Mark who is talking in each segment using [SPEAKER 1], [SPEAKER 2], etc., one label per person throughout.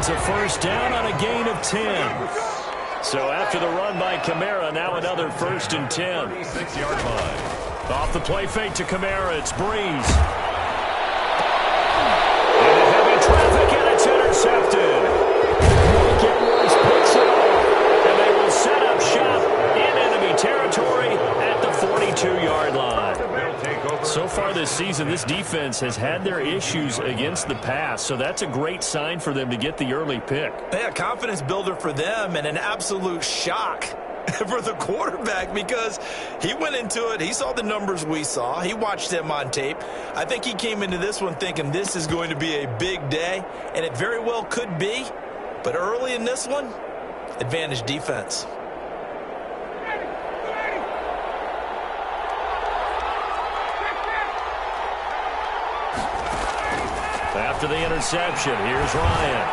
[SPEAKER 1] It's a first down on a gain of 10. So after the run by Kamara, now another 1st and 10.
[SPEAKER 2] 6-yard line.
[SPEAKER 1] Off the play fake to Kamara, it's Breeze. Into heavy traffic, and it's intercepted. Marquette Rice picks it off, and they will set up shop in enemy territory at the 42-yard line. So far this season, this defense has had their issues against the pass, so that's a great sign for them to get the early pick.
[SPEAKER 3] Yeah, confidence builder for them and an absolute shock for the quarterback because he went into it. He saw the numbers we saw. He watched them on tape. I think he came into this one thinking this is going to be a big day, and it very well could be. But early in this one, advantage defense.
[SPEAKER 1] After the interception, here's Ryan.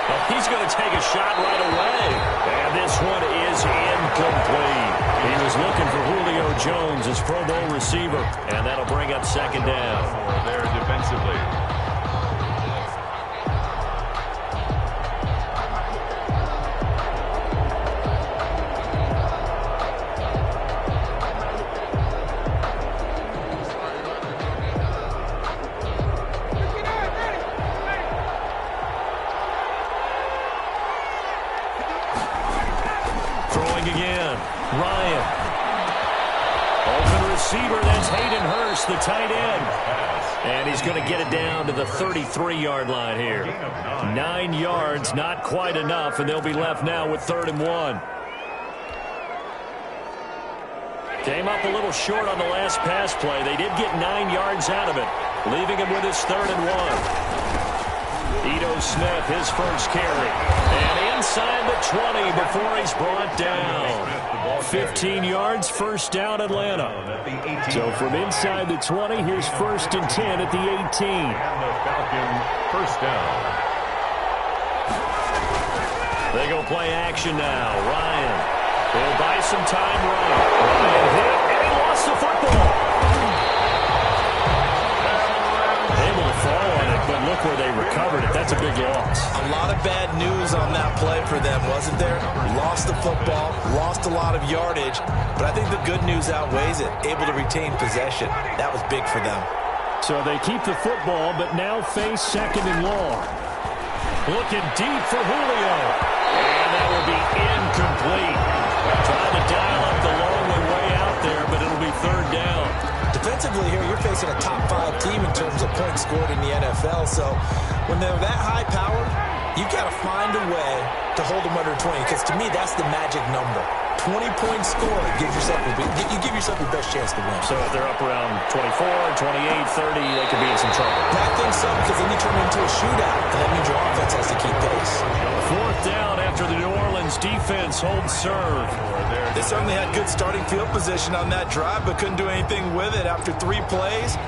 [SPEAKER 1] Oh, he's going to take a shot right away. And this one is incomplete. He was looking for Julio Jones, his Pro Bowl receiver, and that'll bring up 2nd down.
[SPEAKER 2] There defensively.
[SPEAKER 1] Ryan. Open receiver, that's Hayden Hurst, the tight end. And he's going to get it down to the 33-yard line here. 9 yards, not quite enough, and they'll be left now with 3rd and 1. Came up a little short on the last pass play. They did get 9 yards out of it, leaving him with his 3rd and 1. Ito Smith, his first carry. And inside the 20 before he's brought down. 15 yards, first down Atlanta. So from inside the 20, here's 1st and 10 at the 18.
[SPEAKER 2] And the Falcon first down.
[SPEAKER 1] They go play action now. Ryan. He'll buy some time running. Ryan hit, and he lost the football. Able to fall on it, but look where they recovered it. That's a big loss.
[SPEAKER 3] A lot of bad news on that play for them, wasn't there? Lost the football, lost a lot of yardage, but I think the good news outweighs it. Able to retain possession. That was big for them.
[SPEAKER 1] So they keep the football, but now face 2nd and long. Looking deep for Julio. And that will be incomplete. Trying to dial up the long way out there, but it'll be 3rd down.
[SPEAKER 3] Defensively here, you're facing a top 5 team in terms of points scored in the NFL. So when they're that high powered, you got to find a way to hold them under 20. Because to me, that's the magic number. 20-point score. You give yourself your best chance to win.
[SPEAKER 1] So if they're up around 24, 28, 30, they could be in some trouble.
[SPEAKER 3] I think so, because then you turn it into a shootout, and that means your offense has to keep pace.
[SPEAKER 1] 4th down after the New Orleans defense holds serve.
[SPEAKER 3] They certainly had good starting field position on that drive, but couldn't do anything with it after 3 plays.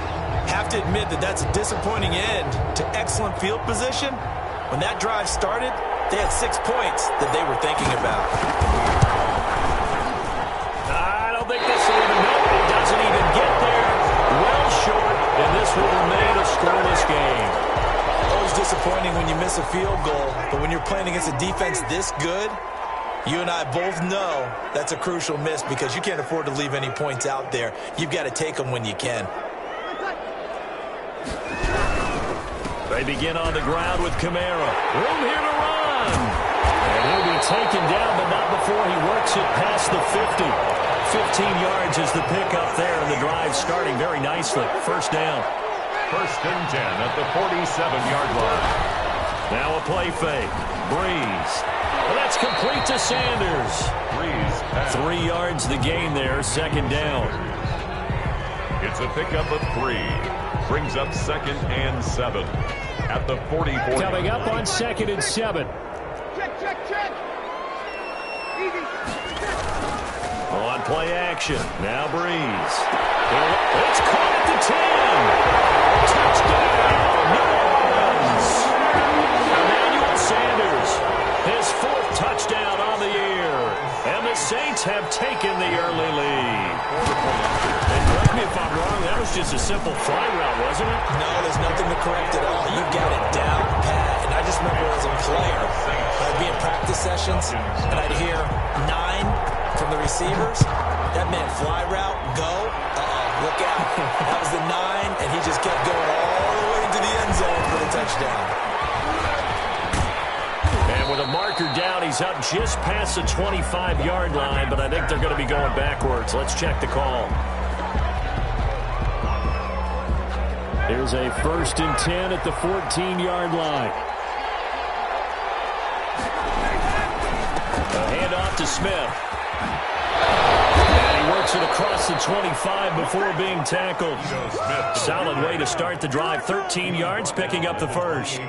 [SPEAKER 3] Have to admit that that's a disappointing end to excellent field position. When that drive started, they had 6 points that they were thinking about.
[SPEAKER 1] I don't think this will even help. It doesn't even get there. Well short, and this will remain a scoreless game.
[SPEAKER 3] Always disappointing when you miss a field goal, but when you're playing against a defense this good, you and I both know that's a crucial miss because you can't afford to leave any points out there. You've got to take them when you can.
[SPEAKER 1] They begin on the ground with Kamara. Room here to run. And he'll be taken down, but not before he works it past the 50. 15 yards is the pickup there, and the drive starting very nicely. 1st down.
[SPEAKER 2] 1st and 10 at the 47-yard line.
[SPEAKER 1] Now a play fake. Breeze. Well, that's complete to Sanders.
[SPEAKER 2] Breeze pass.
[SPEAKER 1] 3 yards the gain there, 2nd down.
[SPEAKER 2] It's a pickup of 3. Brings up 2nd and 7 at the 44.
[SPEAKER 1] Coming up on 2nd and 7.
[SPEAKER 4] Check. Easy.
[SPEAKER 1] On play action. Now Breeze. It's caught at the 10. Touchdown, New Orleans. Emmanuel Sanders, his 4th touchdown on the year. And the Saints have taken the early lead. And correct me if I'm wrong, that was just a simple fly route, wasn't it?
[SPEAKER 3] No, there's nothing to correct at all. You've got it down pat. And I just remember as a player, formations, and I'd hear 9 from the receivers. That meant fly route, go. Look out. That was the 9, and he just kept going all the way into the end zone for the touchdown.
[SPEAKER 1] And with a marker down, he's up just past the 25-yard line, but I think they're going to be going backwards. Let's check the call. Here's a 1st and 10 at the 14-yard line. A handoff to Smith. And he works it across the 25 before being tackled. Solid way to start the drive. 13 yards, picking up the first.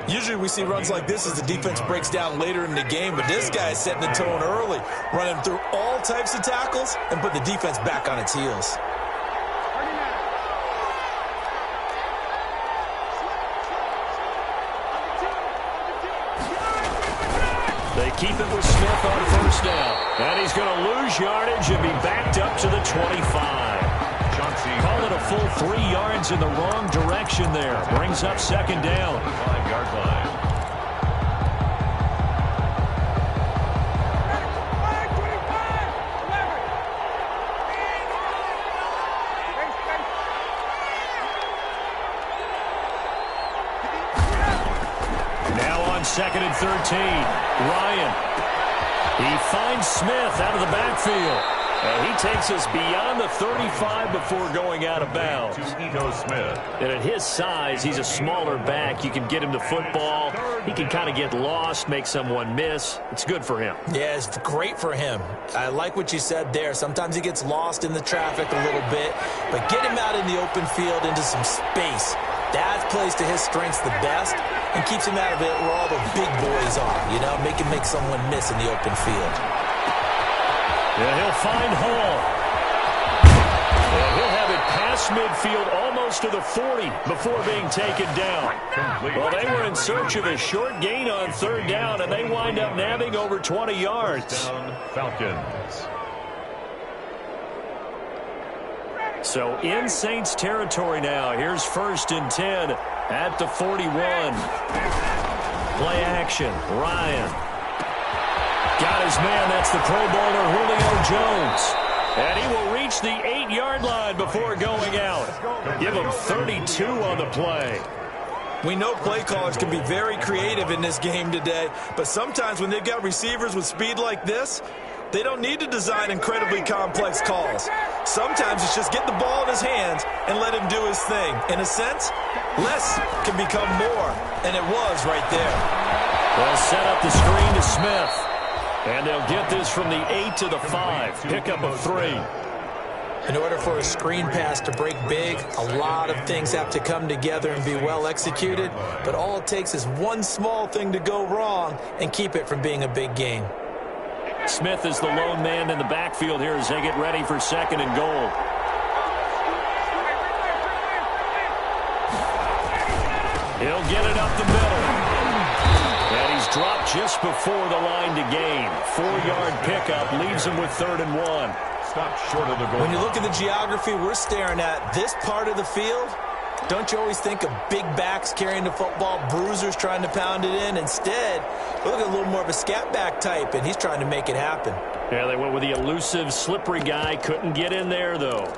[SPEAKER 3] Usually we see runs like this as the defense breaks down later in the game, but this guy is setting the tone early, running through all types of tackles and put the defense back on its heels.
[SPEAKER 1] They keep it with Smith on 1st down. And he's going to lose yardage and be backed up to the 25. Call it a full 3 yards in the wrong direction there. Brings up 2nd down.
[SPEAKER 2] 5-yard line.
[SPEAKER 1] Now on 2nd and 13. Ryan. He finds Smith out of the backfield. And he takes us beyond the 35 before going out of bounds.
[SPEAKER 2] Ito Smith.
[SPEAKER 1] And at his size, he's a smaller back. You can get him to football. He can kind of get lost, make someone miss. It's good for him.
[SPEAKER 3] Yeah, it's great for him. I like what you said there. Sometimes he gets lost in the traffic a little bit, but get him out in the open field into some space. That plays to his strengths the best and keeps him out of it where all the big boys are, you know, make someone miss in the open field.
[SPEAKER 1] Yeah, he'll find Hall. And he'll have it past midfield almost to the 40 before being taken down. Well, they were in search of a short gain on 3rd down, and they wind up nabbing over 20 yards.
[SPEAKER 2] Falcons.
[SPEAKER 1] So in Saints territory now. Here's 1st and 10 at the 41. Play action. Ryan. Got his man. That's the Pro Bowler Julio Jones. And he will reach the 8-yard line before going out. Give him 32 on the play.
[SPEAKER 3] We know play callers can be very creative in this game today, but sometimes when they've got receivers with speed like this, they don't need to design incredibly complex calls. Sometimes it's just get the ball in his hands and let him do his thing. In a sense, less can become more, and it was right there.
[SPEAKER 1] They'll set up the screen to Smith. And they'll get this from the 8 to the 5. Pickup of 3.
[SPEAKER 3] In order for a screen pass to break big, a lot of things have to come together and be well executed. But all it takes is one small thing to go wrong and keep it from being a big game.
[SPEAKER 1] Smith is the lone man in the backfield here as they get ready for 2nd and goal. He'll get it up the middle. And he's dropped just before the line to gain. 4-yard pickup leaves him with 3rd and 1.
[SPEAKER 2] Stop short of the goal.
[SPEAKER 3] When you look at the geography we're staring at, this part of the field, don't you always think of big backs carrying the football, bruisers trying to pound it in? Instead, look at a little more of a scat back type, and he's trying to make it happen.
[SPEAKER 1] Yeah, they went with the elusive, slippery guy. Couldn't get in there, though.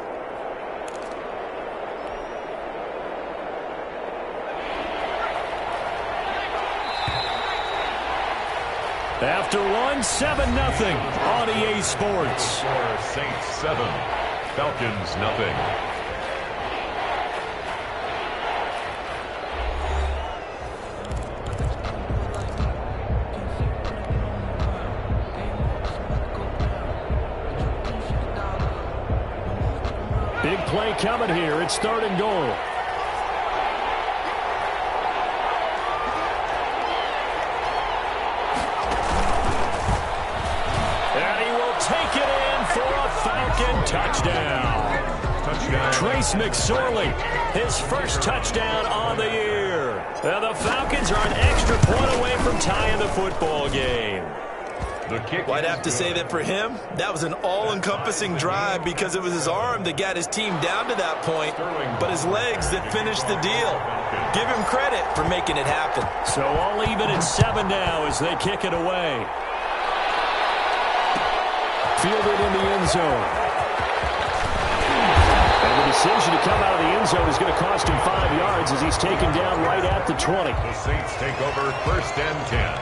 [SPEAKER 1] After 7-0 on EA Sports.
[SPEAKER 2] Saints 7, Falcons nothing.
[SPEAKER 1] Big play coming here. It's 3rd and goal. Touchdown. Trace McSorley, his first touchdown on the year. Now the Falcons are an extra point away from tying the football game.
[SPEAKER 3] Well, I'd have to say that for him, that was an all-encompassing drive because it was his arm that got his team down to that point, but his legs that finished the deal. Give him credit for making it happen.
[SPEAKER 1] So all even at 7 now as they kick it away. Fielded in the end zone. And the decision to come out of the end zone is going to cost him 5 yards as he's taken down right at the 20.
[SPEAKER 2] The Saints take over 1st and 10.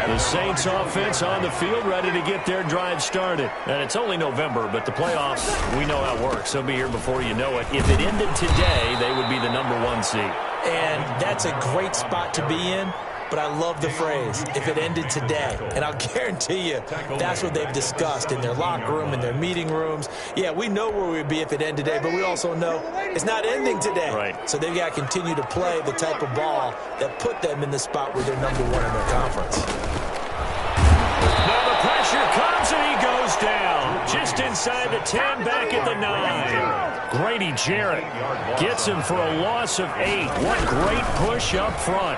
[SPEAKER 1] The Saints offense on the field ready to get their drive started. And it's only November, but the playoffs, we know how it works. They'll be here before you know it. If it ended today, they would be the #1 seed.
[SPEAKER 3] And that's a great spot to be in. But I love the phrase, if it ended today. And I'll guarantee you, that's what they've discussed in their locker room, in their meeting rooms. Yeah, we know where we'd be if it ended today, but we also know it's not ending today.
[SPEAKER 1] Right.
[SPEAKER 3] So they've got to continue to play the type of ball that put them in the spot where they're #1 in their conference.
[SPEAKER 1] Now the pressure comes and he goes down. Just inside the 10, back at the 9. Grady Jarrett gets him for a loss of 8. What great push up front.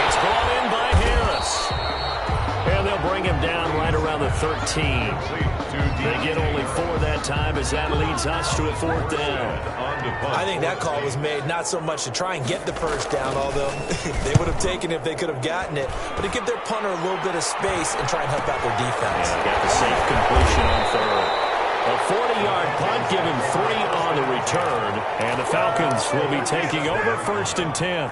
[SPEAKER 1] It's brought in by Harris. And they'll bring him down right around the 13. They get only 4 that time as that leads us to a 4th down.
[SPEAKER 3] I think that call was made not so much to try and get the first down, although they would have taken it if they could have gotten it, but to give their punter a little bit of space and try and help out their defense.
[SPEAKER 1] Got the safe completion on 3rd. A 40-yard punt, give him 3 on the return, and the Falcons will be taking over 1st and 10.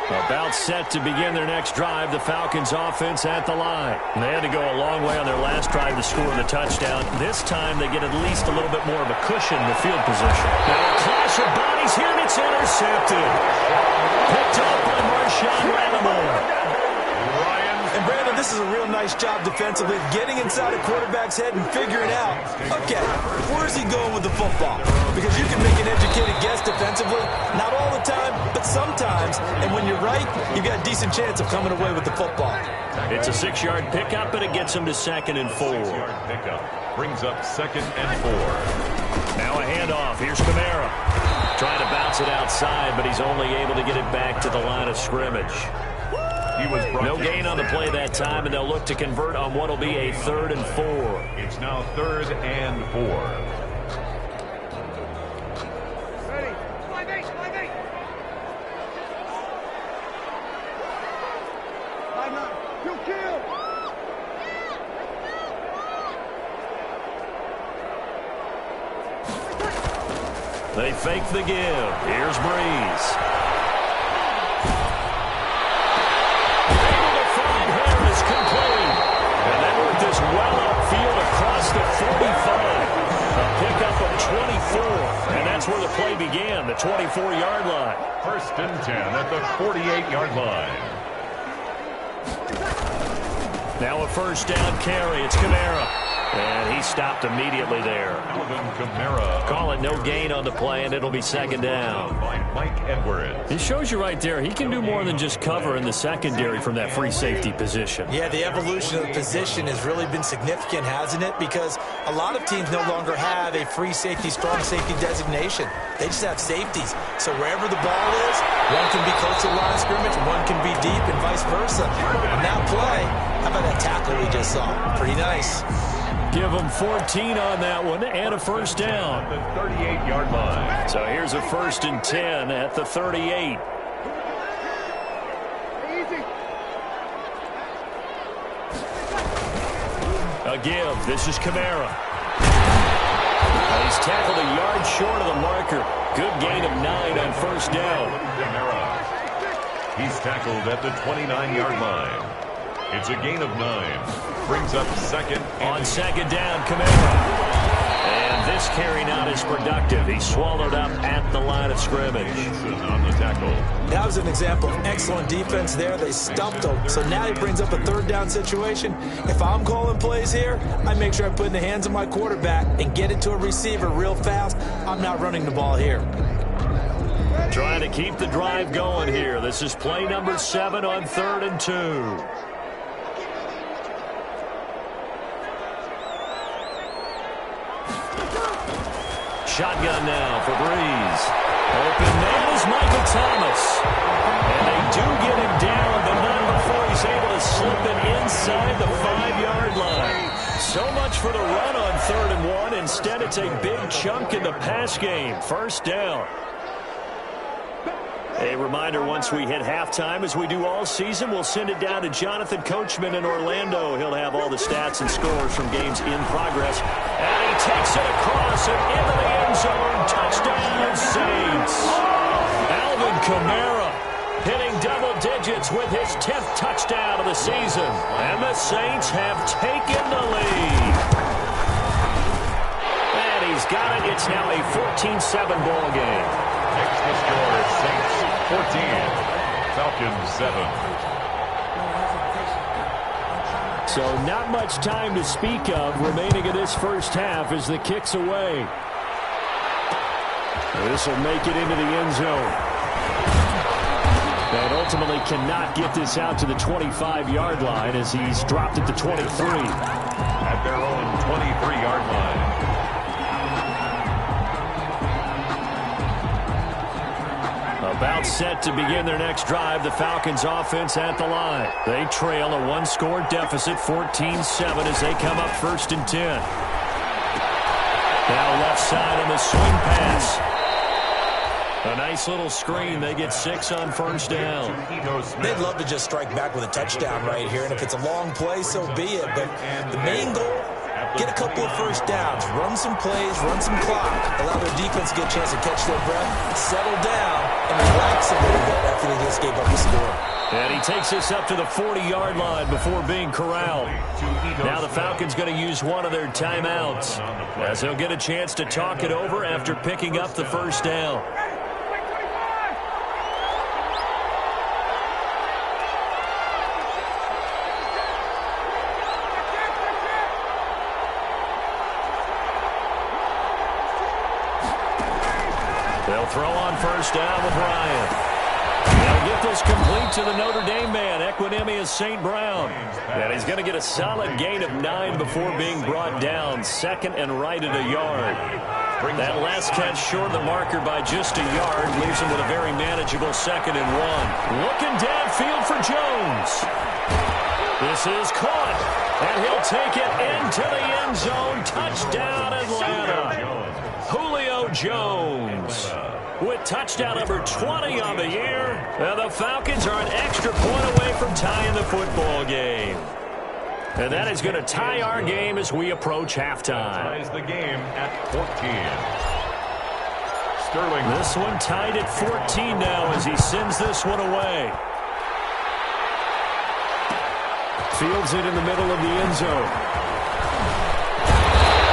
[SPEAKER 1] About set to begin their next drive, the Falcons offense at the line. They had to go a long way on their last drive to score the touchdown. This time they get at least a little bit more of a cushion in the field position. Now a clash of bodies here, and it's intercepted. Picked up by Marshawn Lattimore.
[SPEAKER 3] And Brandon, this is a real nice job defensively, getting inside a quarterback's head and figuring out, okay, where's he going with the football? Because you can make an educated guess defensively, not all the time, but sometimes. And when you're right, you've got a decent chance of coming away with the football.
[SPEAKER 1] It's a 6-yard pickup, and it gets him to 2nd and 4.
[SPEAKER 2] 6-yard pickup brings up 2nd and 4.
[SPEAKER 1] Now a handoff. Here's Kamara. Trying to bounce it outside, but he's only able to get it back to the line of scrimmage. No gain on the play that time, and they'll look to convert on what will be a 3rd and 4.
[SPEAKER 2] It's now 3rd and 4.
[SPEAKER 4] Ready. 5-8, 5-8. 5-9. Kill.
[SPEAKER 1] They fake the give. Here's Breeze. Complete. And that worked this well upfield across the 45. A pickup of 24. And that's where the play began, the 24-yard line.
[SPEAKER 2] 1st and 10 at the 48-yard line.
[SPEAKER 1] Now a 1st down carry. It's Kamara. And he stopped immediately there.
[SPEAKER 2] Alvin Kamara.
[SPEAKER 1] Call it no gain on the play, and it'll be 2nd down.
[SPEAKER 2] By Mike Edwards.
[SPEAKER 1] It shows you right there, he can do more than just cover in the secondary from that free safety position.
[SPEAKER 3] Yeah, the evolution of the position has really been significant, hasn't it? Because a lot of teams no longer have a free safety, strong safety designation. They just have safeties. So wherever the ball is, one can be close to the line of scrimmage, one can be deep, and vice versa. And that play, how about that tackle we just saw? Pretty nice.
[SPEAKER 1] Give them 14 on that one and a 1st down.
[SPEAKER 2] The 38-yard line.
[SPEAKER 1] So here's a 1st and 10 at the 38.
[SPEAKER 4] Easy.
[SPEAKER 1] A give. This is Kamara. He's tackled a yard short of the marker. Good gain of 9 on 1st down.
[SPEAKER 2] Kamara. He's tackled at the 29-yard line. It's a gain of 9. Brings up 2nd.
[SPEAKER 1] On 2nd down, Kamara. And this carry not as productive. He's swallowed up at the line of scrimmage.
[SPEAKER 2] On the tackle.
[SPEAKER 3] That was an example of excellent defense there. They stumped him. So now he brings up a 3rd down situation. If I'm calling plays here, I make sure I put it in the hands of my quarterback and get it to a receiver real fast. I'm not running the ball here.
[SPEAKER 1] Trying to keep the drive going here. This is play number 7 on 3rd and 2. Shotgun now for Breeze. Open man is Michael Thomas. And they do get him down, but not before he's able to for the run on 3rd and 1. Instead, it's a big chunk in the pass game. First down. A reminder, once we hit halftime, as we do all season, we'll send it down to Jonathan Coachman in Orlando. He'll have all the stats and scores from games in progress. And he takes it across and into the end zone. Touchdown, Saints. Alvin Kamara hitting double digits with his 10th touchdown of the season. And the Saints have taken the lead. And he's got it. It's now a 14-7 ball game.
[SPEAKER 2] Next to score, Saints 14, Falcons 7.
[SPEAKER 1] So not much time to speak of remaining in this first half as the kick's away. This will make it into the end zone. And ultimately cannot get this out to the 25-yard line as he's dropped it to 23.
[SPEAKER 2] At their own 23-yard line.
[SPEAKER 1] About set to begin their next drive, the Falcons offense at the line. They trail a one-score deficit, 14-7, as they come up 1st and 10. Now left side on the swing pass. A nice little screen. They get 6 on 1st down.
[SPEAKER 3] They'd love to just strike back with a touchdown right here, and if it's a long play, so be it. But the main goal, get a couple of first downs, run some plays, run some clock, allow their defense to get a chance to catch their breath, settle down, and relax a little bit after they just gave up the score.
[SPEAKER 1] And he takes this up to the 40-yard line before being corralled. Now the Falcons going to use one of their timeouts as they'll get a chance to talk it over after picking up the first down. They'll throw on first down with Ryan. They'll get this complete to the Notre Dame man, Equanimeous St. Brown. And he's going to get a solid gain of 9 before being brought down. 2nd and right at a yard. That last catch short of the marker by just a yard leaves him with a very manageable 2nd and 1. Looking downfield for Jones. This is caught. And he'll take it into the end zone. Touchdown, Atlanta. Julio Jones with touchdown number 20 on the year. And the Falcons are an extra point away from tying the football game. And that is going to tie our game as we approach halftime.
[SPEAKER 2] Ties the game at 14. Sterling.
[SPEAKER 1] This one tied at 14 now as he sends this one away. Fields it in the middle of the end zone.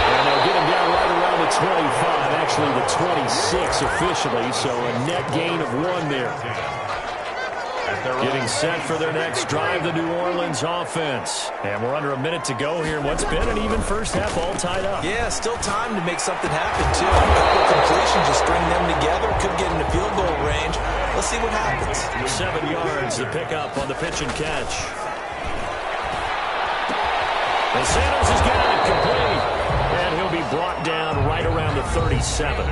[SPEAKER 1] And they'll get him down right around the 25, actually the 26 officially, so a net gain of 1 there. Getting set for their next drive, the New Orleans offense. And we're under a minute to go here in what's been an even first half, all tied up.
[SPEAKER 3] Yeah, still time to make something happen, too. A couple completions, just string them together. Could get into field goal range. Let's see what happens.
[SPEAKER 1] 7 yards to pick up on the pitch and catch. And Sanders has got it complete. And he'll be brought down right around the 37.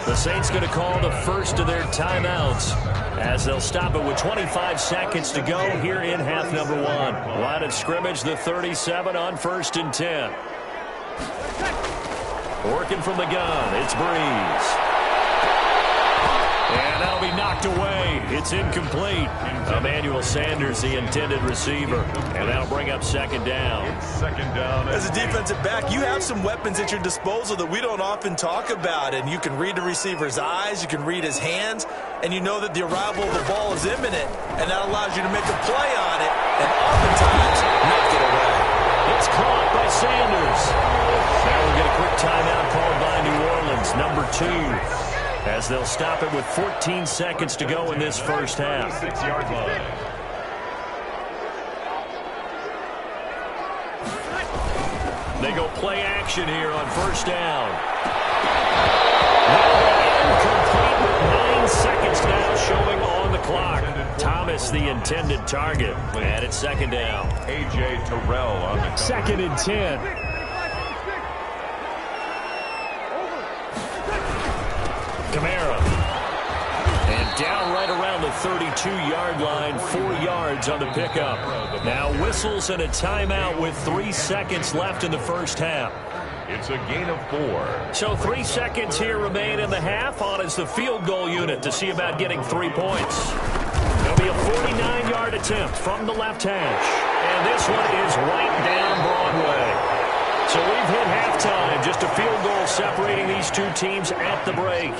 [SPEAKER 1] The Saints going to call the first of their timeouts as they'll stop it with 25 seconds to go here in half number 1. Line of scrimmage, the 37 on 1st and 10. Working from the gun, it's Breeze. And that'll be knocked away. It's incomplete. Emmanuel Sanders, the intended receiver. And that'll bring up 2nd down.
[SPEAKER 2] 2nd down.
[SPEAKER 3] As a defensive back, you have some weapons at your disposal that we don't often talk about. And you can read the receiver's eyes, you can read his hands, and you know that the arrival of the ball is imminent. And that allows you to make a play on it and oftentimes knock it away.
[SPEAKER 1] It's caught by Sanders. Now we'll get a quick timeout called by New Orleans, number 2. As they'll stop it with 14 seconds to go in this first half.
[SPEAKER 2] 6-yard line.
[SPEAKER 1] They go play action here on 1st down. Incomplete with 9 seconds now showing on the clock. Thomas, the intended target. And it's 2nd down.
[SPEAKER 2] A.J. Terrell on the cover.
[SPEAKER 1] 2nd and 10. Kamara. And down right around the 32-yard line, 4 yards on the pickup. Now whistles and a timeout with 3 seconds left in the first half.
[SPEAKER 2] It's a gain of 4.
[SPEAKER 1] So 3 seconds here remain in the half. On is the field goal unit to see about getting 3 points. It'll be a 49-yard attempt from the left hash. And this one is right down Broadway. So we've hit halftime. Just a field goal separating these two teams at the break.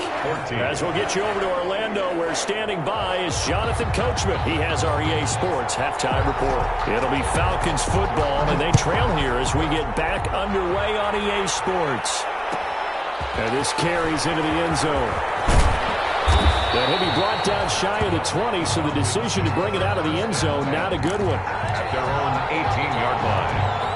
[SPEAKER 2] 14.
[SPEAKER 1] As we'll get you over to Orlando, where standing by is Jonathan Coachman. He has our EA Sports halftime report. It'll be Falcons football, and they trail here as we get back underway on EA Sports. And this carries into the end zone. And he'll be brought down shy of the 20, so the decision to bring it out of the end zone, not a good one.
[SPEAKER 2] At their own 18-yard line.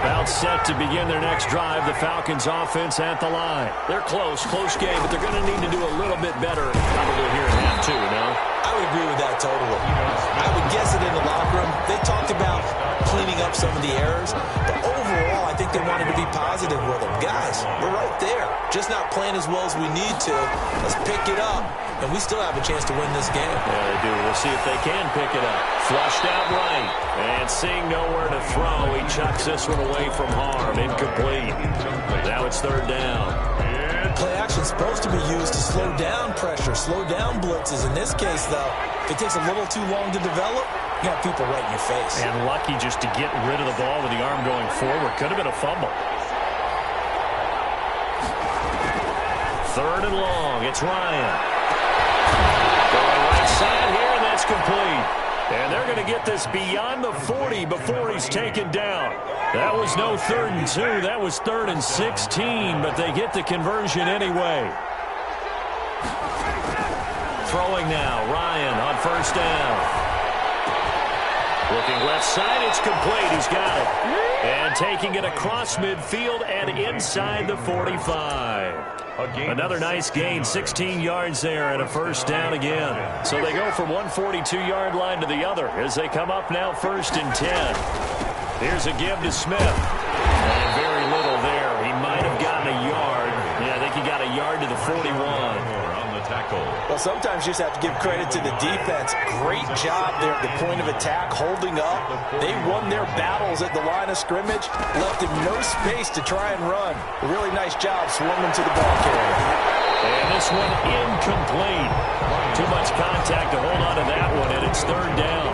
[SPEAKER 1] About set to begin their next drive, the Falcons offense at the line. They're close game, but they're going to need to do a little bit better probably here in half two, no?
[SPEAKER 3] I would agree with that totally. I would guess it in the locker room. They talked about cleaning up some of the errors, but overall, I think they wanted to be positive with them. Guys, we're right there. Just not playing as well as we need to. Let's pick it up, and we still have a chance to win this game.
[SPEAKER 1] Yeah, they do. We'll see if they can pick it up. Flushed out right, and seeing nowhere to throw, he chucks this one away from harm. Incomplete. Now it's third down.
[SPEAKER 3] Play action's supposed to be used to slow down pressure, slow down blitzes. In this case, though, if it takes a little too long to develop, you got people right in your face.
[SPEAKER 1] And lucky just to get rid of the ball with the arm going forward. Could have been a fumble. Third and long. It's Ryan. Going right side here, and that's complete. And they're going to get this beyond the 40 before he's taken down. That was no 3rd and 2. That was 3rd and 16, but they get the conversion anyway. Throwing now, Ryan on first down. Looking left side, it's complete. He's got it. And taking it across midfield and inside the 45. Another nice gain, 16 yards there and a first down again. So they go from one 42-yard line to the other as they come up now 1st and 10. Here's a give to Smith. And very little there. He might have gotten a yard. Yeah, I think he got a yard to the 41.
[SPEAKER 3] Well, sometimes you just have to give credit to the defense. Great job there at the point of attack, holding up. They won their battles at the line of scrimmage, left him no space to try and run. A really nice job swarming to the ball carrier.
[SPEAKER 1] And this one incomplete. Too much contact to hold on to that one, and it's third down.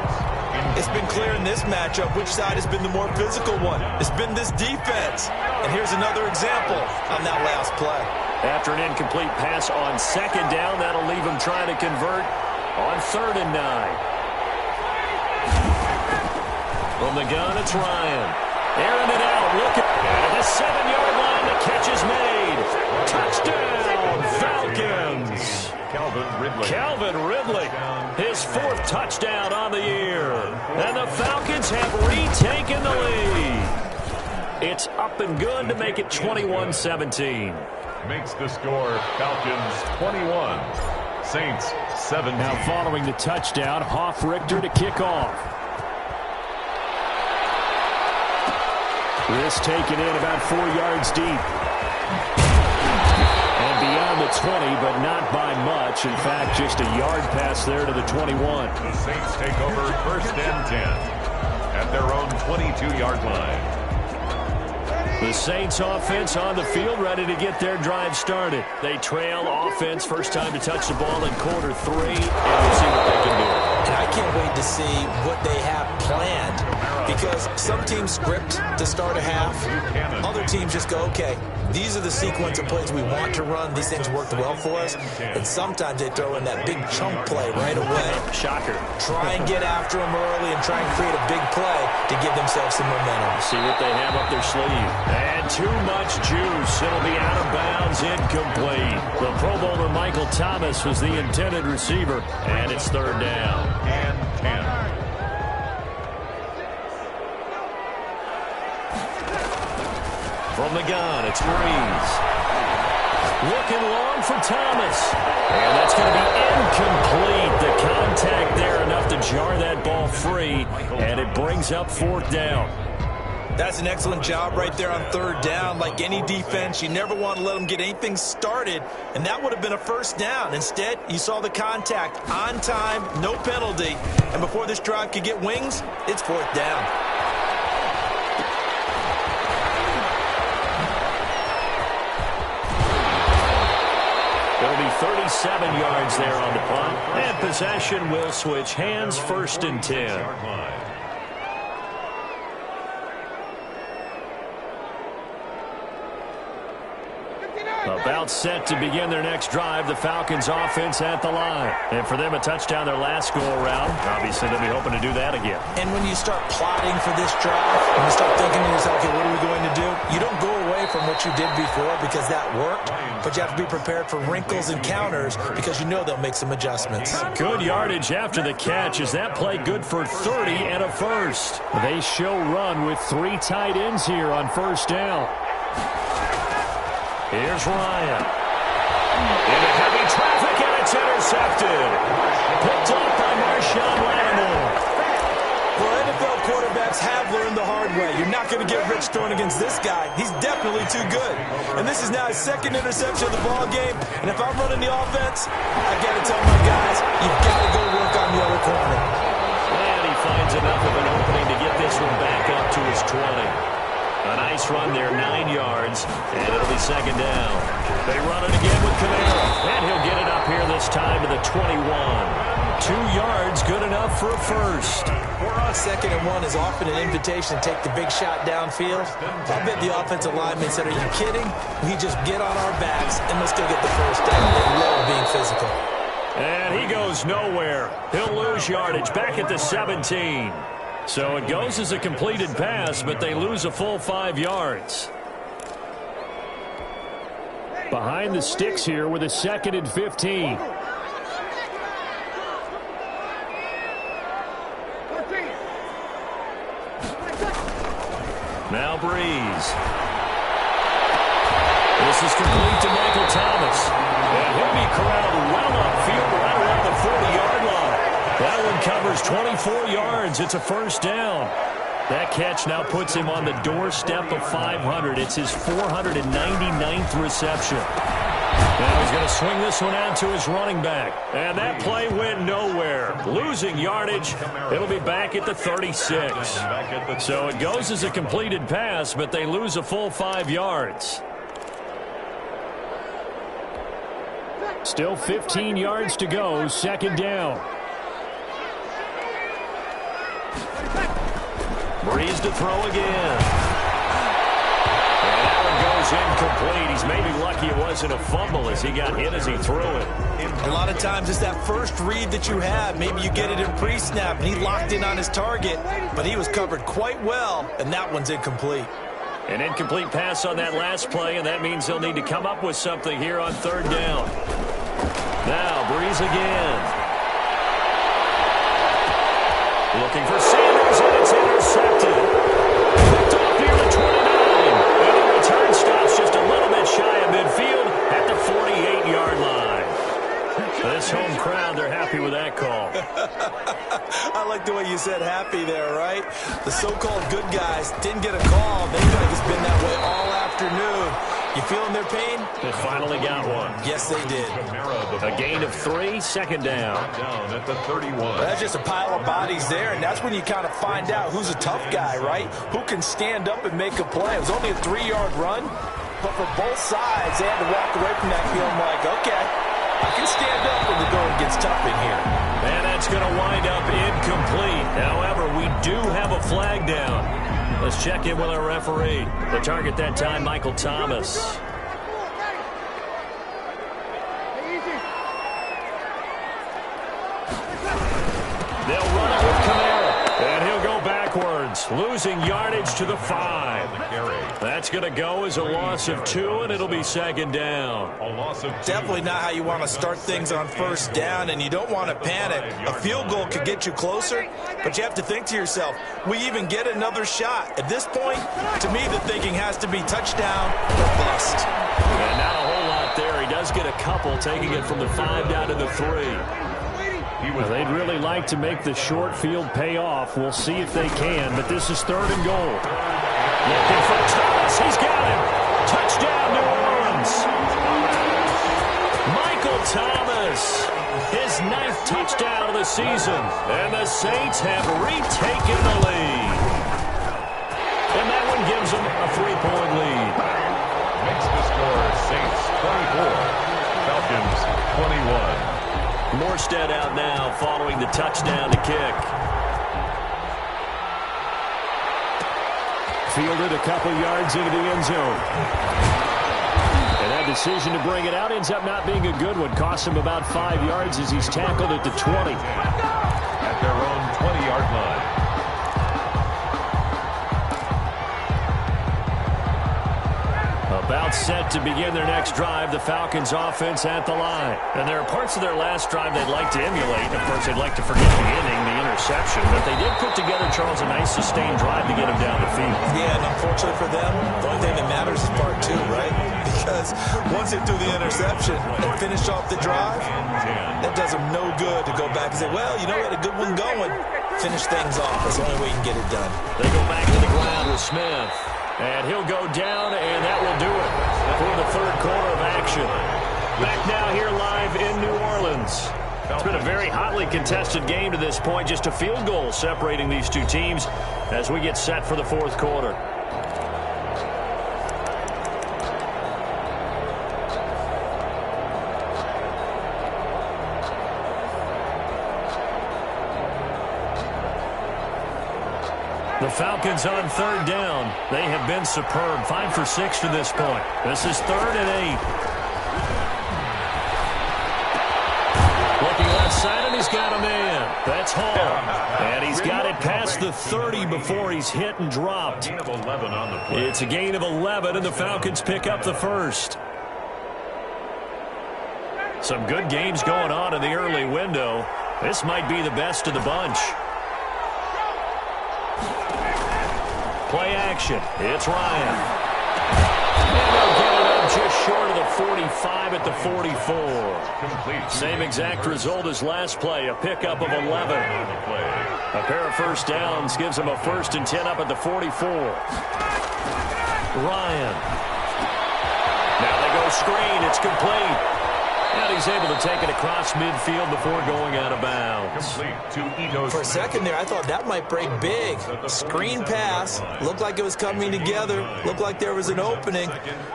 [SPEAKER 3] It's been clear in this matchup which side has been the more physical one. It's been this defense. And here's another example on that last play.
[SPEAKER 1] After an incomplete pass on second down, that'll leave him trying to convert on 3rd and 9. From the gun, it's Ryan. Airing it out, looking at the 7-yard line. The catch is made. Touchdown, Falcons. Calvin Ridley, his 4th touchdown on the year. And the Falcons have retaken the lead. It's up and good to make it 21-17.
[SPEAKER 2] Makes the score Falcons 21, Saints 17.
[SPEAKER 1] Now following the touchdown, Hoff-Richter to kick off. This taken in about 4 yards deep. And beyond the 20, but not by much. In fact, just a yard pass there to the 21.
[SPEAKER 2] The Saints take over 1st and 10 at their own 22-yard line.
[SPEAKER 1] The Saints offense on the field, ready to get their drive started. They trail offense, first time to touch the ball in quarter 3, and we'll see what they can do.
[SPEAKER 3] And I can't wait to see what they have planned, because some teams script to start a half. Other teams just go, okay, these are the sequence of plays we want to run. These things worked well for us. And sometimes they throw in that big chunk play right away.
[SPEAKER 1] Shocker.
[SPEAKER 3] Try and get after them early and try and create a big play to give themselves some momentum.
[SPEAKER 1] See what they have up their sleeve. And too much juice. It'll be out of bounds, incomplete. The Pro Bowler Michael Thomas was the intended receiver, and it's 3rd down.
[SPEAKER 2] And 10.
[SPEAKER 1] From the gun, it's Breeze. Looking long for Thomas. And that's going to be incomplete. The contact there enough to jar that ball free, and it brings up 4th down.
[SPEAKER 3] That's an excellent job right there on third down. Like any defense, you never want to let them get anything started, and that would have been a first down. Instead, you saw the contact on time, no penalty, and before this drive could get wings, it's fourth down.
[SPEAKER 1] It'll be 37 yards there on the punt, and possession will switch hands, first and 10. About set to begin their next drive, the Falcons offense at the line. And for them, a touchdown their last go-around. Obviously, they'll be hoping to do that again.
[SPEAKER 3] And when you start plotting for this drive, and you start thinking to yourself, okay, what are we going to do? You don't go away from what you did before because that worked, but you have to be prepared for wrinkles and counters because you know they'll make some adjustments.
[SPEAKER 1] Good yardage after the catch. Is that play good for 30 and a first? They show run with 3 tight ends here on first down. Here's Ryan. Into heavy traffic, and it's intercepted. Picked off by Marshawn Lattimore.
[SPEAKER 3] Well, NFL quarterbacks have learned the hard way. You're not going to get rich throwing against this guy. He's definitely too good. And this is now his second interception of the ball game. And if I'm running the offense, I got to tell my guys, you've got to go work on the other corner.
[SPEAKER 1] And he finds enough of an opening to get this one back up to his 20. A nice run there, 9 yards, and it'll be second down. They run it again with Kamara, and he'll get it up here this time to the 21. 2 yards, good enough for a first.
[SPEAKER 3] Second and 1 is often an invitation to take the big shot downfield. I bet the offensive lineman said, are you kidding? We just get on our backs, and let's go get the first down. They love being physical.
[SPEAKER 1] And he goes nowhere. He'll lose yardage back at the 17. So it goes as a completed pass, but they lose a full 5 yards. Behind the sticks here with a 2nd and 15. Now Breeze. This is complete to Michael Thomas. And he'll be corralled well upfield right around the 40-yard line. That one covers 24 yards. It's a first down. That catch now puts him on the doorstep of 500. It's his 499th reception. Now he's going to swing this one out to his running back. And that play went nowhere. Losing yardage. It'll be back at the 36. So it goes as a completed pass, but they lose a full 5 yards. Still 15 yards to go. Second down. Breeze to throw again. And that one goes incomplete. He's maybe lucky it wasn't a fumble as he got hit as he threw it.
[SPEAKER 3] A lot of times it's that first read that you have. Maybe you get it in pre-snap, and he locked in on his target, but he was covered quite well, and that one's incomplete.
[SPEAKER 1] An incomplete pass on that last play, and that means they'll need to come up with something here on third down. Now, Breeze again. Looking for Sanders, and it's intercepted. Picked off near the 29. And the return stops just a little bit shy of midfield at the 48-yard line. This home crowd, they're happy with that call.
[SPEAKER 3] I like the way you said happy there, right? The so-called good guys didn't get a call. They feel like it's been that way all afternoon. You feeling their pain?
[SPEAKER 1] They finally got one.
[SPEAKER 3] Yes, they did.
[SPEAKER 1] A gain of 3, second down.
[SPEAKER 2] Down at the 31.
[SPEAKER 3] Well, that's just a pile of bodies there, and that's when you kind of find out who's a tough guy, right? Who can stand up and make a play. It was only a 3-yard run, but for both sides, they had to walk away from that feeling like, okay, I can stand up when the going gets tough in here.
[SPEAKER 1] And that's going to wind up incomplete. However, we do have a flag down. Let's check in with our referee. The target that time, Michael Thomas. They'll run it with Kamara, and he'll go backwards, losing yardage to the 5. That's going to go as a loss of 2, and it'll be second down.
[SPEAKER 2] A loss of 2.
[SPEAKER 3] Definitely not how you want to start things on first down, and you don't want to panic. A field goal could get you closer, but you have to think to yourself, we even get another shot. At this point, to me, the thinking has to be touchdown or bust.
[SPEAKER 1] And not a whole lot there. He does get a couple, taking it from the 5 down to the 3. They'd really like to make the short field pay off. We'll see if they can, but this is third and goal. Looking for Thomas. He's got him. Touchdown, New Orleans. Michael Thomas, his 9th touchdown of the season. And the Saints have retaken the lead. And that one gives them a 3-point lead.
[SPEAKER 2] Makes the score Saints 24, Falcons 21.
[SPEAKER 1] Morstead out now following the touchdown to kick. Fielded a couple yards into the end zone. And that decision to bring it out ends up not being a good one. Costs him about 5 yards as he's tackled at the 20.
[SPEAKER 2] At their own 20-yard line.
[SPEAKER 1] About set to begin their next drive, the Falcons offense at the line. And there are parts of their last drive they'd like to emulate. Of course, they'd like to forget the inning, the interception. But they did put together, Charles, a nice sustained drive to get him down the field.
[SPEAKER 3] Yeah, and unfortunately for them, the only thing that matters is part 2, right? Because once they threw the interception and finished off the drive, that does them no good to go back and say, well, you know, we had a good one going. Finish things off. That's the only way you can get it done.
[SPEAKER 1] They go back to the ground with Smith. And he'll go down, and that will do it for the third quarter of action. Back now here live in New Orleans. It's been a very hotly contested game to this point. Just a field goal separating these two teams as we get set for the fourth quarter. The Falcons on third down. They have been superb. 5 for 6 to this point. This is 3rd and 8. Looking left side, and he's got a man. That's Hall. And he's got it past the 30 before he's hit and dropped.
[SPEAKER 2] Gain of 11 on the play.
[SPEAKER 1] It's a gain of 11, and the Falcons pick up the first. Some good games going on in the early window. This might be the best of the bunch. Play action. It's Ryan. And they'll get it up just short of the 45 at the 44.
[SPEAKER 2] Complete.
[SPEAKER 1] Same exact result as last play, a pickup of 11. A pair of first downs gives them a 1st and 10 up at the 44. Ryan. Now they go screen. It's complete. And he's able to take it across midfield before going out of bounds.
[SPEAKER 2] Complete to Ito
[SPEAKER 3] For a second there, I thought that might break big. Screen pass. Looked like it was coming together. Looked like there was an opening.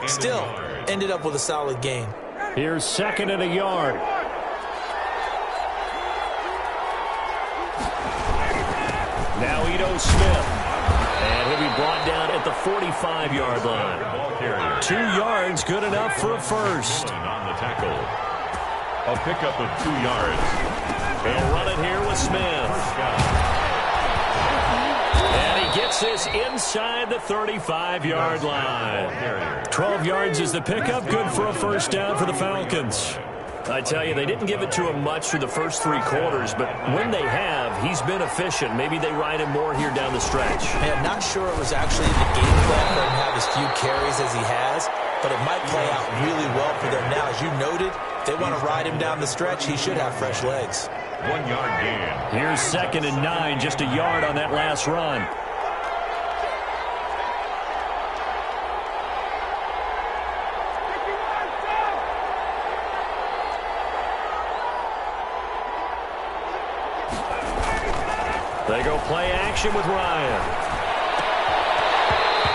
[SPEAKER 3] Still, ended up with a solid gain.
[SPEAKER 1] Here's 2nd and a yard. Now Ito Smith. And he'll be brought down at the 45-yard line. 2 yards, good enough for a first.
[SPEAKER 2] On the tackle. A pickup of 2 yards.
[SPEAKER 1] They'll run it here with Smith. And he gets this inside the 35-yard line. 12 yards is the pickup, good for a first down for the Falcons. I tell you, they didn't give it to him much through the first 3 quarters, but when they have, he's been efficient. Maybe they ride him more here down the stretch.
[SPEAKER 3] Hey, I'm not sure it was actually the game plan for him to have as few carries as he has, but it might play out really well for them now. As you noted, if they want to ride him down the stretch, he should have fresh legs.
[SPEAKER 2] 1 yard gain.
[SPEAKER 1] Here's 2nd and 9, just a yard on that last run. They go play action with Ryan.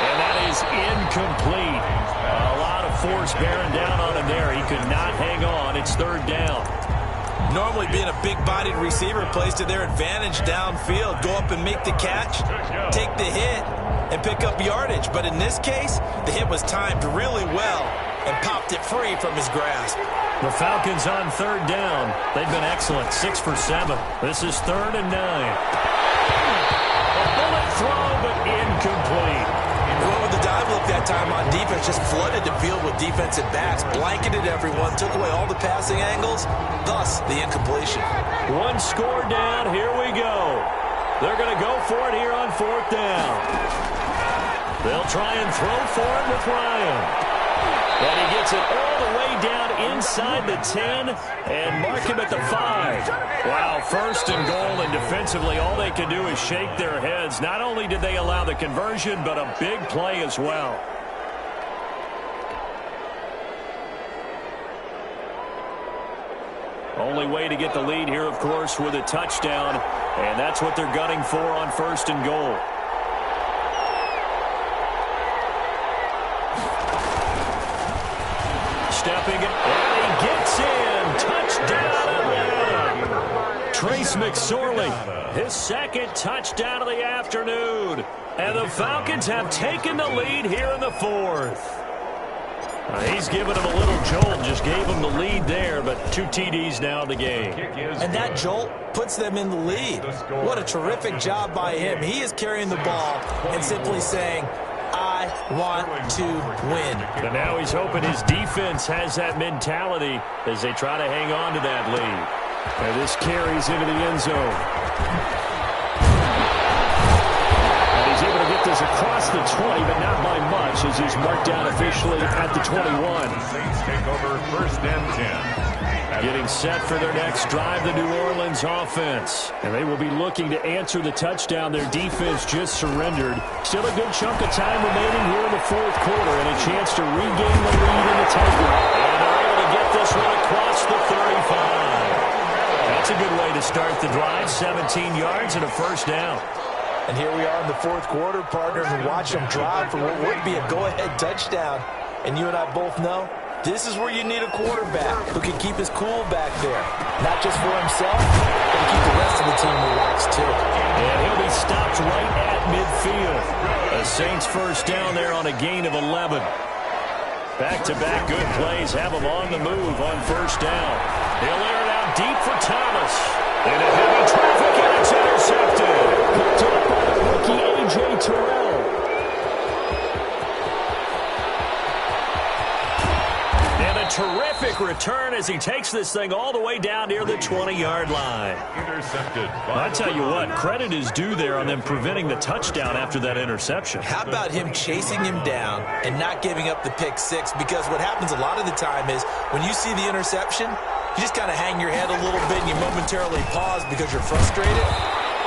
[SPEAKER 1] And that is incomplete. A lot of force bearing down on him there. He could not hang on. It's 3rd down.
[SPEAKER 3] Normally being a big-bodied receiver plays to their advantage downfield. Go up and make the catch, take the hit, and pick up yardage. But in this case, the hit was timed really well and popped it free from his grasp.
[SPEAKER 1] The Falcons on 3rd down. They've been excellent, 6 for 7. This is 3rd and 9. A bullet throw, but incomplete.
[SPEAKER 3] Well, with the dive look that time on defense, just flooded the field with defensive backs, blanketed everyone, took away all the passing angles, thus the incompletion.
[SPEAKER 1] 1 score down. Here we go. They're going to go for it here on 4th down. They'll try and throw for it with Ryan. And he gets it all the way down inside the 10 and mark him at the 5. Wow, 1st and goal, and defensively, all they can do is shake their heads. Not only did they allow the conversion, but a big play as well. Only way to get the lead here, of course, with a touchdown, and that's what they're gunning for on 1st and goal. Stepping in, and he gets in. Touchdown, Atlanta. Trace McSorley, his 2nd touchdown of the afternoon. And the Falcons have taken the lead here in the 4th. He's given him a little jolt, just gave him the lead there, but 2 TDs now in the game.
[SPEAKER 3] And that jolt puts them in the lead. What a terrific job by him. He is carrying the ball and simply saying, I want to win.
[SPEAKER 1] And now he's hoping his defense has that mentality as they try to hang on to that lead. And this carries into the end zone. And he's able to get this across the 20, but not by much, as he's marked down officially at the 21.
[SPEAKER 2] Saints take over 1st and 10.
[SPEAKER 1] Getting set for their next drive, the New Orleans offense. And they will be looking to answer the touchdown their defense just surrendered. Still a good chunk of time remaining here in the 4th quarter and a chance to regain the lead in the title. And they're able to get this one across the 35. That's a good way to start the drive. 17 yards and a 1st down.
[SPEAKER 3] And here we are in the 4th quarter, partner, and watch them drive for what would be a go-ahead touchdown. And you and I both know this is where you need a quarterback who can keep his cool back there. Not just for himself, but to keep the rest of the team relaxed, too.
[SPEAKER 1] And he'll be stopped right at midfield. The Saints 1st down there on a gain of 11. Back-to-back good plays have them on the move on 1st down. They'll air it out deep for Thomas. Into heavy traffic, and it's intercepted. Picked up by the rookie A.J. Terrell. And a terrific return as he takes this thing all the way down near the 20-yard line.
[SPEAKER 2] Intercepted.
[SPEAKER 1] I tell you what, credit is due there on them preventing the touchdown after that interception.
[SPEAKER 3] How about him chasing him down and not giving up the pick 6? Because what happens a lot of the time is when you see the interception, you just kind of hang your head a little bit and you momentarily pause because you're frustrated.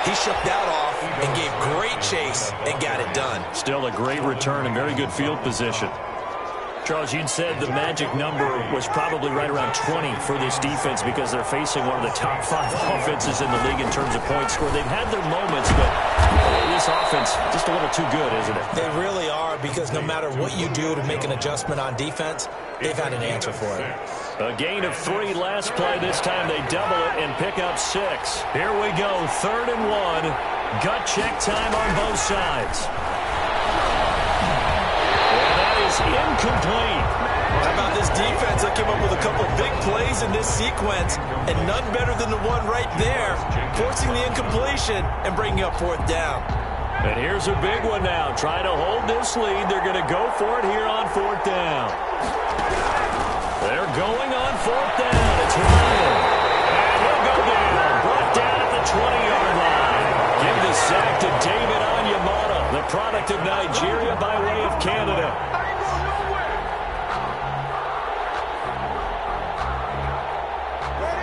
[SPEAKER 3] He shook that off and gave great chase and got it done.
[SPEAKER 1] Still a great return and very good field position. Charles, you'd said the magic number was probably right around 20 for this defense because they're facing one of the top 5 offenses in the league in terms of points scored. They've had their moments, but this offense just a little too good, isn't it?
[SPEAKER 3] They really are, because no matter what you do to make an adjustment on defense, they've had an answer for it.
[SPEAKER 1] A gain of 3 last play. This time they double it and pick up 6. Here we go, 3rd and 1. Gut check time on both sides. Incomplete.
[SPEAKER 3] How about this defense that came up with a couple big plays in this sequence, and none better than the one right there, forcing the incompletion and bringing up 4th down.
[SPEAKER 1] And here's a big one now. Trying to hold this lead. They're going to go for it here on 4th down. They're going on 4th down. It's Ryan. And he'll go down. Brought down at the 20-yard line. Give the sack to David Onyemata, the product of Nigeria by way of Canada.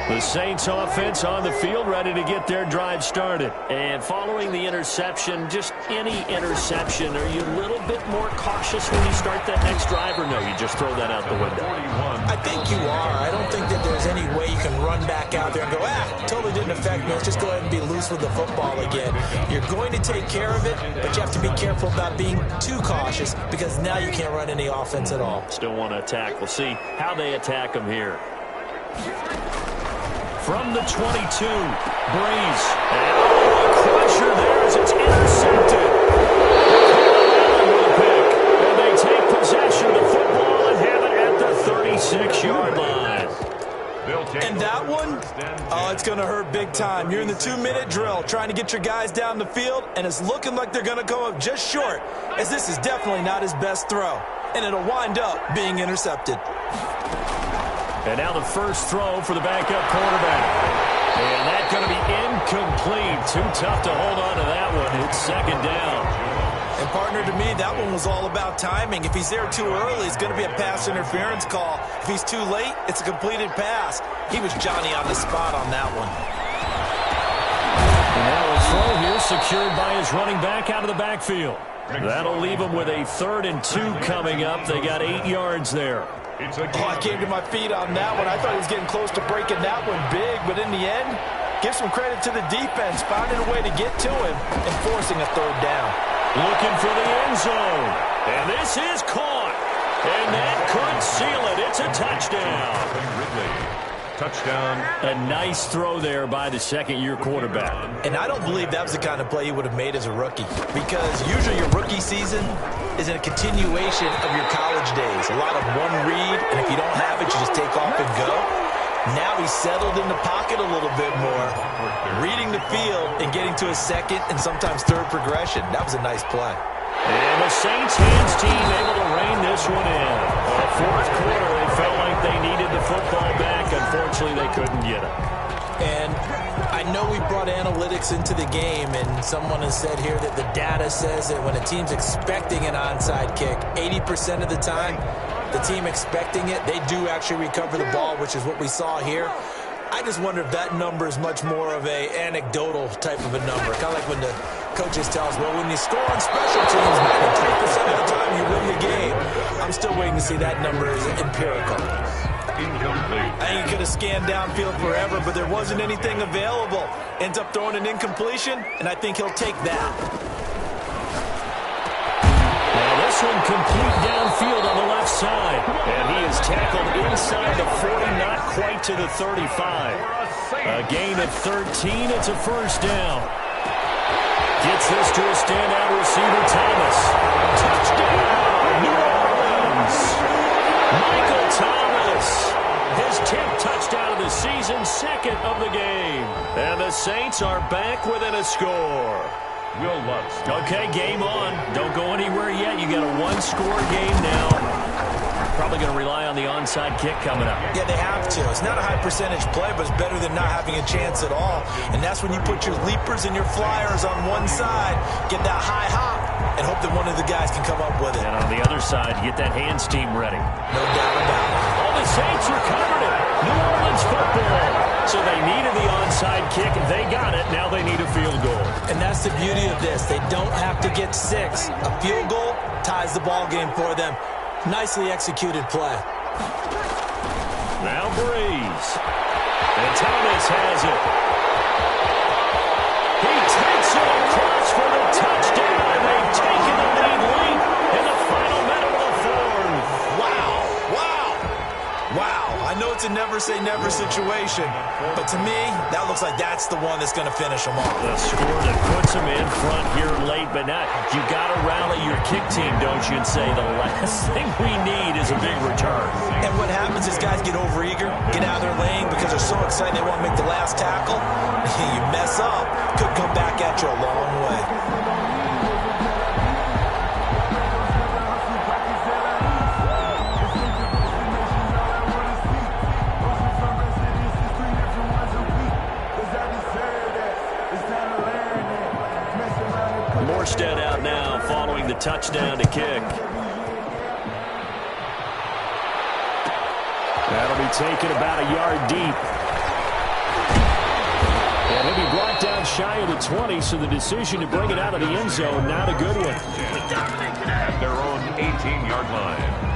[SPEAKER 1] The Saints offense on the field, ready to get their drive started. And following the interception, just any interception, are you a little bit more cautious when you start that next drive, or no, you just throw that out the window?
[SPEAKER 3] I think you are. I don't think that there's any way you can run back out there and go, totally didn't affect me. Let's just go ahead and be loose with the football again. You're going to take care of it, but you have to be careful about being too cautious, because now you can't run any offense at all.
[SPEAKER 1] Still want to attack. We'll see how they attack them here. From the 22, Breeze. And a crusher there as it's intercepted. And they take possession of the football and have it at the 36-yard line.
[SPEAKER 3] And that one, it's going to hurt big time. You're in the 2-minute drill trying to get your guys down the field, and it's looking like they're going to come up just short, as this is definitely not his best throw. And it'll wind up being intercepted.
[SPEAKER 1] And now the first throw for the backup quarterback. And that's going to be incomplete. Too tough to hold on to that one. It's 2nd down.
[SPEAKER 3] And partner, to me, that one was all about timing. If he's there too early, it's going to be a pass interference call. If he's too late, it's a completed pass. He was Johnny on the spot on that one.
[SPEAKER 1] And now secured by his running back out of the backfield. That'll leave him with a 3rd and 2 coming up. They got 8 yards there.
[SPEAKER 3] I came to my feet on that one. I thought he was getting close to breaking that one big, but in the end, give some credit to the defense, finding a way to get to him and forcing a 3rd down.
[SPEAKER 1] Looking for the end zone. And this is caught. And that could seal it. It's a touchdown.
[SPEAKER 2] Ridley. Touchdown.
[SPEAKER 1] A nice throw there by the second-year quarterback.
[SPEAKER 3] And I don't believe that was the kind of play he would have made as a rookie, because usually your rookie season is a continuation of your college days. A lot of one read, and if you don't have it, you just take off and go. Now he's settled in the pocket a little bit more, reading the field and getting to a second and sometimes 3rd progression. That was a nice play.
[SPEAKER 1] And the Saints hands team able to rein this one in. The 4th quarter, they felt like they needed the football back. Unfortunately, they couldn't get it.
[SPEAKER 3] And I know we brought analytics into the game, and someone has said here that the data says that when a team's expecting an onside kick, 80% of the time, the team expecting it, they do actually recover the ball, which is what we saw here. I just wonder if that number is much more of a anecdotal type of a number. Kind of like when the coaches tell us, well, when you score on special teams, 93% of the time you win the game. I'm still waiting to see that number is empirical.
[SPEAKER 2] Incomplete.
[SPEAKER 3] I think he could have scanned downfield forever, but there wasn't anything available. Ends up throwing an incompletion, and I think he'll take that.
[SPEAKER 1] Now this one complete downfield on the left side. And he is tackled inside the 40, not quite to the 35. A gain of 13. It's a 1st down. Gets this to a standout receiver, Thomas. Touchdown, New Orleans. Michael Thomas. His 10th touchdown of the season, 2nd of the game. And the Saints are back within a score.
[SPEAKER 2] Will Lutz.
[SPEAKER 1] Okay, game on. Don't go anywhere yet. You got a 1-score game now. Probably going to rely on the onside kick coming up.
[SPEAKER 3] Yeah, they have to. It's not a high percentage play, but it's better than not having a chance at all. And that's when you put your leapers and your flyers on one side, get that high hop, and hope that one of the guys can come up with it.
[SPEAKER 1] And on the other side, get that hands team ready.
[SPEAKER 3] No doubt about it.
[SPEAKER 1] All the Saints recovered it. New Orleans football. So they needed the onside kick. They got it. Now they need a field goal.
[SPEAKER 3] And that's the beauty of this. They don't have to get 6. A field goal ties the ball game for them. Nicely executed play.
[SPEAKER 1] Now Breeze. And Thomas has it. He takes it across for the touchdown, and they've taken the lead late in the final minute of the 4th.
[SPEAKER 3] Wow. Wow. Wow. I know it's a never-say-never situation, but to me, that looks like that's the one that's going to finish them off.
[SPEAKER 1] The score that puts them in front here late, but not. You got to rally your kick team, don't you, and say the last thing we need is a big return.
[SPEAKER 3] And what happens is guys get overeager, get out of their lane because they're so excited they want to make the last tackle. You mess up, could come back at you a long way.
[SPEAKER 1] Morstead out now following the touchdown to kick. That'll be taken about a yard deep. And he'll be brought down shy of the 20, so the decision to bring it out of the end zone, not a good one.
[SPEAKER 2] At their own 18-yard line.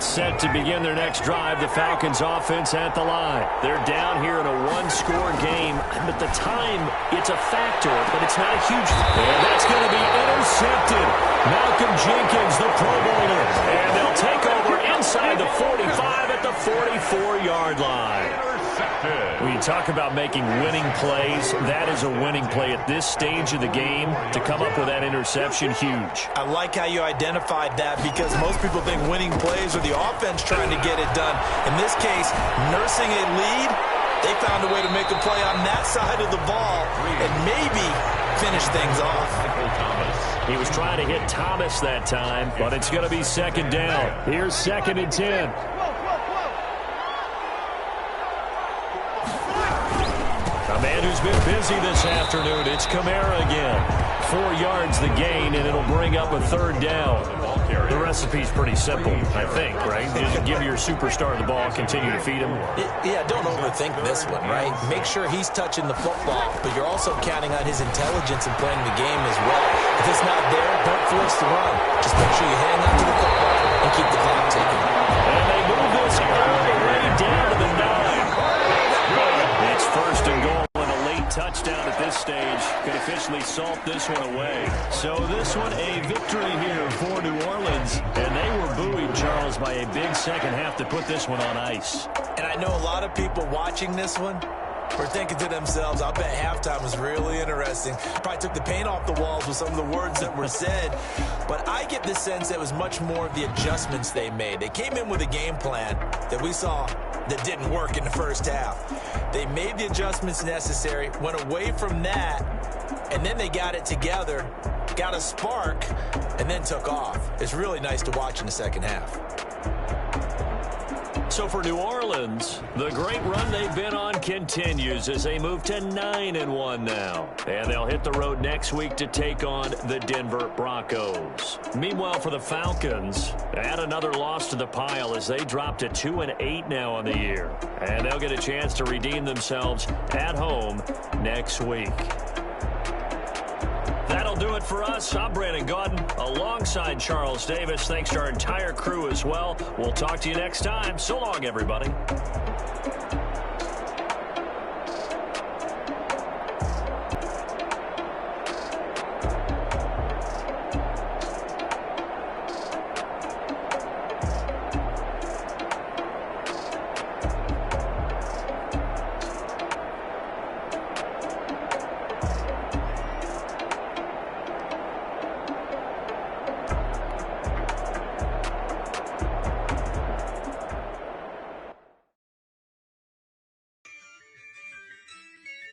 [SPEAKER 1] Set to begin their next drive. The Falcons offense at the line. They're down here in a 1-score game, but the time, it's a factor, but it's not a huge. And that's going to be intercepted. Malcolm Jenkins, the Pro Bowler, and they'll take over inside the 45 at the 44-yard line. When you talk about making winning plays, that is a winning play at this stage of the game. To come up with that interception, huge.
[SPEAKER 3] I like how you identified that, because most people think winning plays are the offense trying to get it done. In this case, nursing a lead, they found a way to make a play on that side of the ball and maybe finish things off.
[SPEAKER 1] He was trying to hit Thomas that time, but it's going to be 2nd down. Here's 2nd and 10. A man who's been busy this afternoon. It's Kamara again. 4 yards the gain, and it'll bring up a third down. The recipe's pretty simple, I think, right? Just give your superstar the ball, continue to feed him.
[SPEAKER 3] Yeah, don't overthink this one, right? Make sure he's touching the football, but you're also counting on his intelligence in playing the game as well. If it's not there, don't force the run. Just make sure you hang on to the football and keep the clock ticking.
[SPEAKER 1] And they move this all the way down to the 9. It's first and goal. Touchdown at this stage could officially salt this one away. So this one a victory here for New Orleans, and they were buoyed, Charles, by a big second half to put this one on ice.
[SPEAKER 3] And I know a lot of people watching this one were thinking to themselves, I bet halftime was really interesting. Probably took the paint off the walls with some of the words that were said. But I get the sense that it was much more of the adjustments they made. They came in with a game plan that we saw that didn't work in the first half. They made the adjustments necessary, went away from that, and then they got it together, got a spark, and then took off. It's really nice to watch in the second half.
[SPEAKER 1] So for New Orleans, the great run they've been on continues as they move to 9-1 now. And they'll hit the road next week to take on the Denver Broncos. Meanwhile, for the Falcons, add another loss to the pile as they drop to 2-8 now on the year. And they'll get a chance to redeem themselves at home next week. That'll do it for us. I'm Brandon Gaudin alongside Charles Davis. Thanks to our entire crew as well. We'll talk to you next time. So long, everybody.